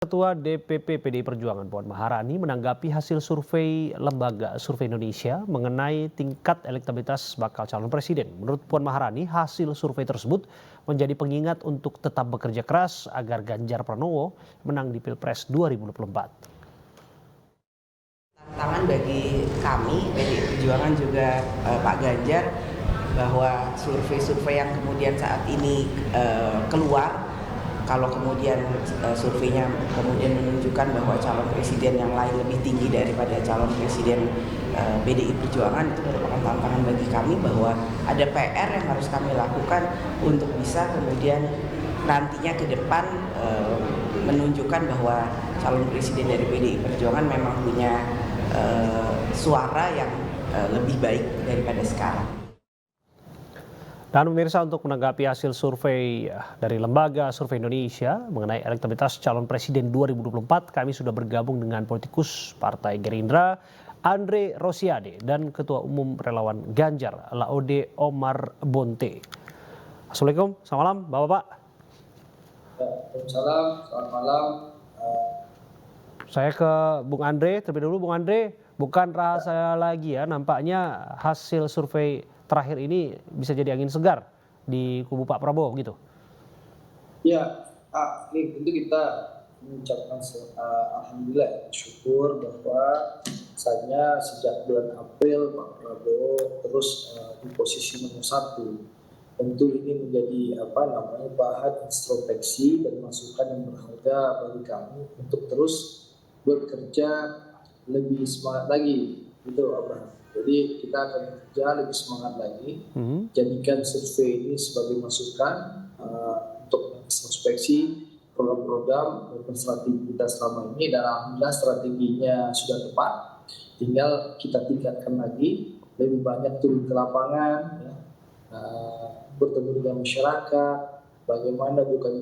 Ketua DPP PDI Perjuangan Puan Maharani menanggapi hasil survei Lembaga Survei Indonesia mengenai tingkat elektabilitas bakal calon presiden. Menurut Puan Maharani, hasil survei tersebut menjadi pengingat untuk tetap bekerja keras agar Ganjar Pranowo menang di Pilpres 2024. Tantangan bagi kami, PDI Perjuangan juga Pak Ganjar, bahwa survei-survei yang kemudian saat ini keluar, kalau kemudian surveinya kemudian menunjukkan bahwa calon presiden yang lain lebih tinggi daripada calon presiden PDI Perjuangan, itu merupakan tantangan bagi kami bahwa ada PR yang harus kami lakukan untuk bisa kemudian nantinya ke depan menunjukkan bahwa calon presiden dari PDI Perjuangan memang punya suara yang lebih baik daripada sekarang. Dan pemirsa, untuk menanggapi hasil survei dari Lembaga Survei Indonesia mengenai elektabilitas calon presiden 2024, kami sudah bergabung dengan politikus Partai Gerindra, Andre Rosiade, dan Ketua Umum Relawan Ganjar, Laode Omar Bonte. Assalamualaikum, selamat malam Bapak-Bapak. Waalaikumsalam, selamat malam. Saya ke Bung Andre, terlebih dulu Bung Andre, bukan rahasia lagi ya, nampaknya hasil survei terakhir ini bisa jadi angin segar di kubu Pak Prabowo gitu. Ya, ini tentu kita mengucapkan alhamdulillah, syukur bahwa misalnya sejak bulan April Pak Prabowo terus di posisi nomor 1. Tentu ini menjadi bahan introspeksi dan masukan yang berharga bagi kami untuk terus bekerja lebih semangat lagi, gitu Abraham. Jadi kita akan bekerja lebih semangat lagi, jadikan survei ini sebagai masukan untuk introspeksi program-program dan strategi kita selama ini, dan alhamdulillah strateginya sudah tepat. Tinggal kita tingkatkan lagi, lebih banyak turun ke lapangan, ya, bertemu dengan masyarakat, bagaimana bukan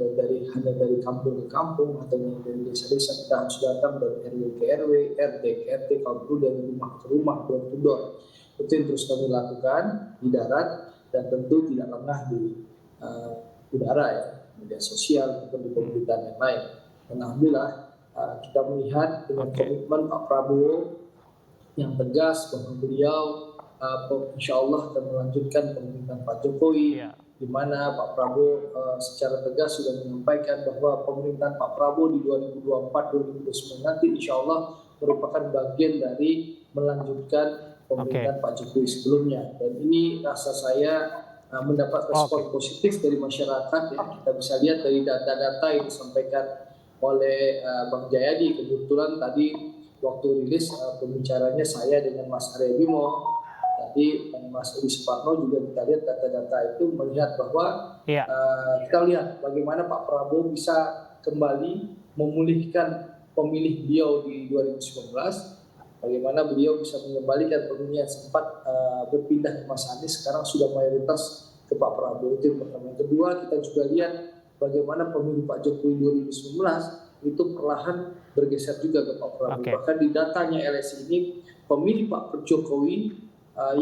hanya dari kampung ke kampung atau dari desa-desa, kita harus datang dari RW ke RW, RT ke RT, kalau perlu dari rumah ke rumah, door to door. Itu yang terus kami lakukan di darat, dan tentu tidak lengah di udara, ya, media sosial maupun di pemerintahan yang lain. Dan alhamdulillah kita melihat dengan komitmen Pak Prabowo yang tegas bahwa beliau insya Allah akan melanjutkan pemerintahan Pak Jokowi, di mana Pak Prabowo secara tegas sudah menyampaikan bahwa pemerintahan Pak Prabowo di 2024-2029 nanti insya Allah merupakan bagian dari melanjutkan pemerintahan Pak Jokowi sebelumnya. Dan ini rasa saya mendapat respon positif dari masyarakat, ya. Kita bisa lihat dari data-data yang disampaikan oleh Bang Jayadi. Kebetulan tadi waktu rilis pembicaranya saya dengan Mas Arya Bimo, tadi Mas Edi Suparno, juga kita lihat data-data itu melihat bahwa kita lihat bagaimana Pak Prabowo bisa kembali memulihkan pemilih beliau di 2019, bagaimana beliau bisa mengembalikan pemilih yang sempat berpindah ke Mas Anies, sekarang sudah mayoritas ke Pak Prabowo. Itu yang pertama. Yang kedua, kita juga lihat bagaimana pemilih Pak Jokowi 2019 itu perlahan bergeser juga ke Pak Prabowo. Bahkan di datanya LSI ini, pemilih Pak Jokowi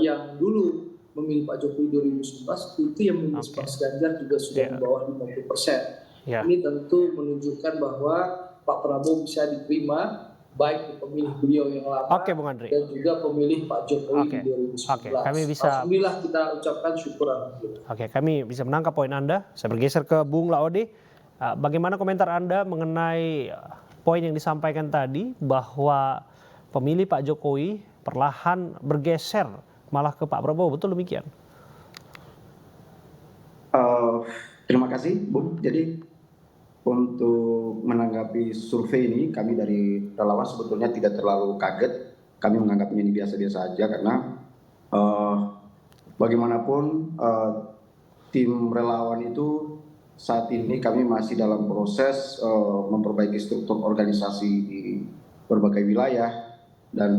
yang dulu memilih Pak Jokowi 2019 itu yang memilih Mas Ganjar juga sudah di bawah 50%. Ini tentu menunjukkan bahwa Pak Prabowo bisa diterima baik di pemilih beliau yang lama dan juga pemilih Pak Jokowi di 2019. Alhamdulillah kita ucapkan syukur, alhamdulillah. Kami bisa menangkap poin Anda. Saya bergeser ke Bung Laode. Bagaimana komentar Anda mengenai poin yang disampaikan tadi bahwa pemilih Pak Jokowi perlahan bergeser malah ke Pak Prabowo, betul demikian? Terima kasih, Bung. Jadi untuk menanggapi survei ini, kami dari relawan sebetulnya tidak terlalu kaget. Kami menganggapnya ini biasa-biasa saja, karena bagaimanapun tim relawan itu saat ini kami masih dalam proses memperbaiki struktur organisasi di berbagai wilayah, dan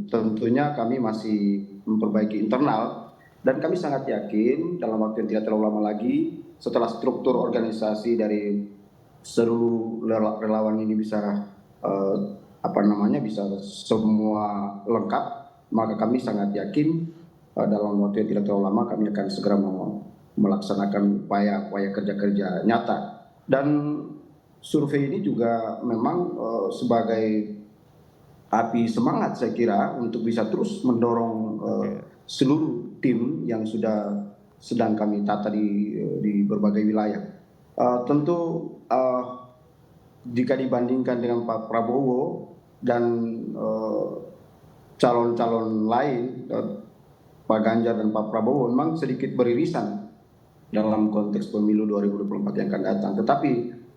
tentunya kami masih memperbaiki internal, dan kami sangat yakin dalam waktu yang tidak terlalu lama lagi setelah struktur organisasi dari seluruh relawan ini bisa bisa semua lengkap, maka kami sangat yakin dalam waktu yang tidak terlalu lama kami akan segera melaksanakan upaya kerja-kerja nyata. Dan survei ini juga memang sebagai api semangat saya kira untuk bisa terus mendorong seluruh tim yang sudah sedang kami tata di berbagai wilayah. Tentu jika dibandingkan dengan Pak Prabowo dan calon-calon lain, Pak Ganjar dan Pak Prabowo memang sedikit beririsan dalam konteks pemilu 2024 yang akan datang. Tetapi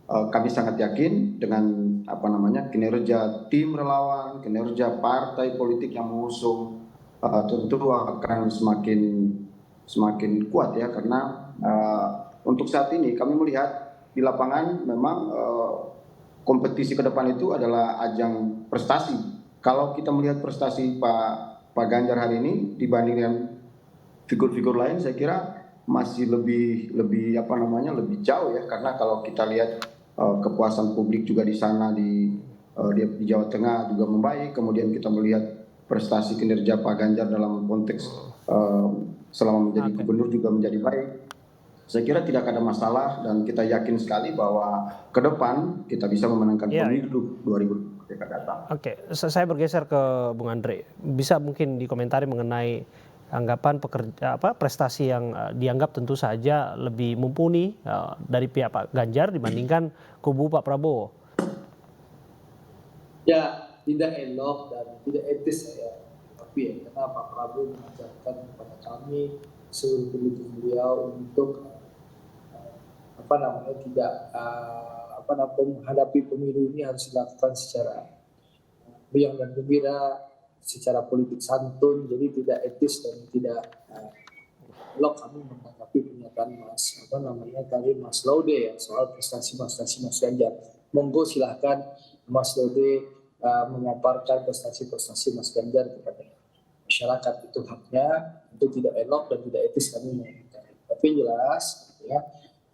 kami sangat yakin dengan kinerja tim relawan, kinerja partai politik yang mengusung tentu akan semakin kuat ya, karena untuk saat ini kami melihat di lapangan memang kompetisi ke depan itu adalah ajang prestasi. Kalau kita melihat prestasi Pak Ganjar hari ini dibandingkan figur-figur lain, saya kira masih lebih jauh ya, karena kalau kita lihat kepuasan publik juga di sana di Jawa Tengah juga membaik. Kemudian kita melihat prestasi kinerja Pak Ganjar dalam konteks selama menjadi gubernur juga menjadi baik. Saya kira tidak ada masalah dan kita yakin sekali bahwa ke depan kita bisa memenangkan pemilu 2024 yang akan datang. Oke, saya bergeser ke Bung Andre. Bisa mungkin dikomentari mengenai anggapan prestasi yang dianggap tentu saja lebih mumpuni dari pihak Pak Ganjar dibandingkan kubu Pak Prabowo. Ya, tidak elok dan tidak etis saya tapi karena Pak Prabowo mengajarkan kepada kami seluruh pendukung beliau untuk menghadapi pemilu ini harus dilakukan secara riang dan gembira, secara politik santun, jadi tidak etis dan tidak elok kami menanggapi pernyataan Mas Laude ya soal prestasi Mas Ganjar. Monggo silahkan Mas Laude memaparkan prestasi Mas Ganjar kepada masyarakat, itu haknya, itu tidak elok dan tidak etis kami menyampaikan. Tapi jelas ya,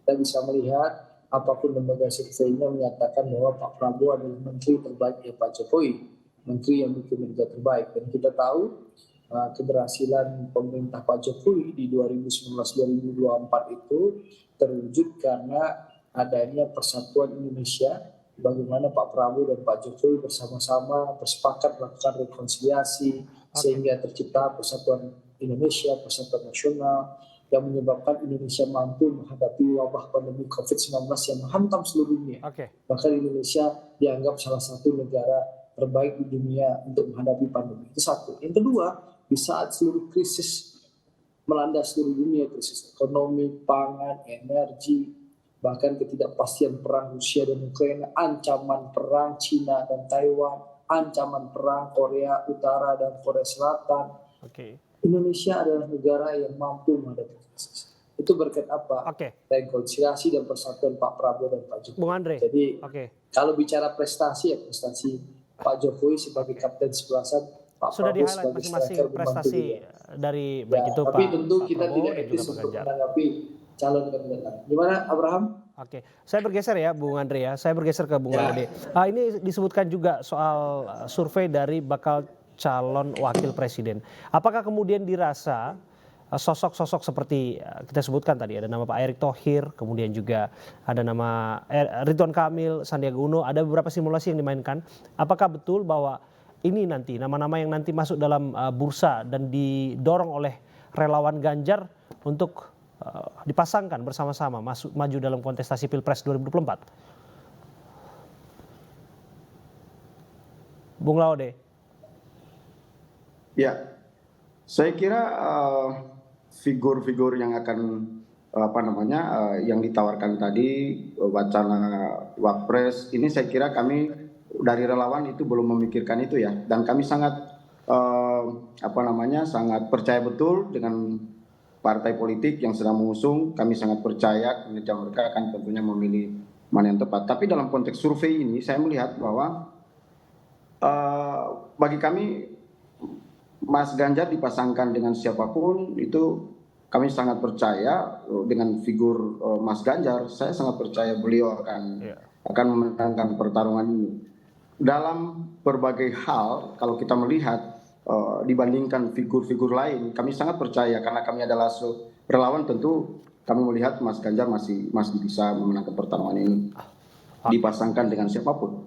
kita bisa melihat apapun lembaga surveinya menyatakan bahwa Pak Prabowo adalah menteri terbaiknya Pak Jokowi, menteri yang berkinerja terbaik. Dan kita tahu keberhasilan pemerintah Pak Jokowi di 2019-2024 itu terwujud karena adanya persatuan Indonesia, bagaimana Pak Prabowo dan Pak Jokowi bersama-sama bersepakat melakukan rekonsiliasi sehingga tercipta persatuan Indonesia, persatuan nasional yang menyebabkan Indonesia mampu menghadapi wabah pandemi COVID-19 yang menghantam seluruh dunia. Bahkan Indonesia dianggap salah satu negara terbaik di dunia untuk menghadapi pandemi. Itu satu. Yang kedua, di saat seluruh krisis melanda seluruh dunia, krisis ekonomi, pangan, energi, bahkan ketidakpastian perang Rusia dan Ukraina, ancaman perang Cina dan Taiwan, ancaman perang Korea Utara dan Korea Selatan. Indonesia adalah negara yang mampu menghadapi krisis. Itu berkat apa? Rekonsiliasi dan persatuan Pak Prabowo dan Pak Jokowi. Bung Andre. Jadi kalau bicara prestasi, ya prestasi Pak Jokowi sebagai kapten sebelasan, Pak sudah Prabowo di-highlight sebagai masing-masing striker prestasi dari baik itu tapi Pak tentu kita Prabowo tidak dan etis juga Pak untuk Ganjar. menanggapi calon kandidat lain. Gimana Abraham? Saya bergeser ya Bung Andre ya. Saya bergeser ke Bung Laude. Ini disebutkan juga soal survei dari bakal calon wakil presiden. Apakah kemudian dirasa sosok-sosok seperti kita sebutkan tadi, ada nama Pak Erick Thohir, kemudian juga ada nama Ridwan Kamil, Sandiaga Uno, ada beberapa simulasi yang dimainkan. Apakah betul bahwa ini nanti nama-nama yang nanti masuk dalam bursa dan didorong oleh relawan Ganjar untuk dipasangkan bersama-sama maju dalam kontestasi Pilpres 2024? Bung Laude. Ya, saya kira figur-figur yang akan yang ditawarkan tadi wacana Wapres ini, saya kira kami dari relawan itu belum memikirkan itu ya, dan kami sangat sangat percaya betul dengan partai politik yang sedang mengusung. Kami sangat percaya kinerja mereka akan tentunya memilih mana yang tepat. Tapi dalam konteks survei ini saya melihat bahwa bagi kami Mas Ganjar dipasangkan dengan siapapun itu kami sangat percaya dengan figur Mas Ganjar. Saya sangat percaya beliau akan memenangkan pertarungan ini. Dalam berbagai hal kalau kita melihat dibandingkan figur-figur lain, kami sangat percaya karena kami adalah relawan, tentu kami melihat Mas Ganjar masih bisa memenangkan pertarungan ini. dipasangkan dengan siapapun.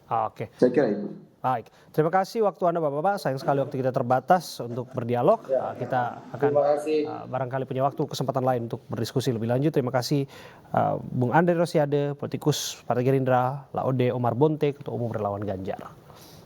Oke. Saya kira itu. Baik, terima kasih waktu Anda Bapak-Bapak. Sayang sekali waktu kita terbatas untuk berdialog. Kita akan Terima kasih. barangkali punya waktu kesempatan lain untuk berdiskusi lebih lanjut. Terima kasih Bung Andre Rosiade, politikus Partai Gerindra, Laode Omar Bonte, Ketua Umum Relawan Ganjar.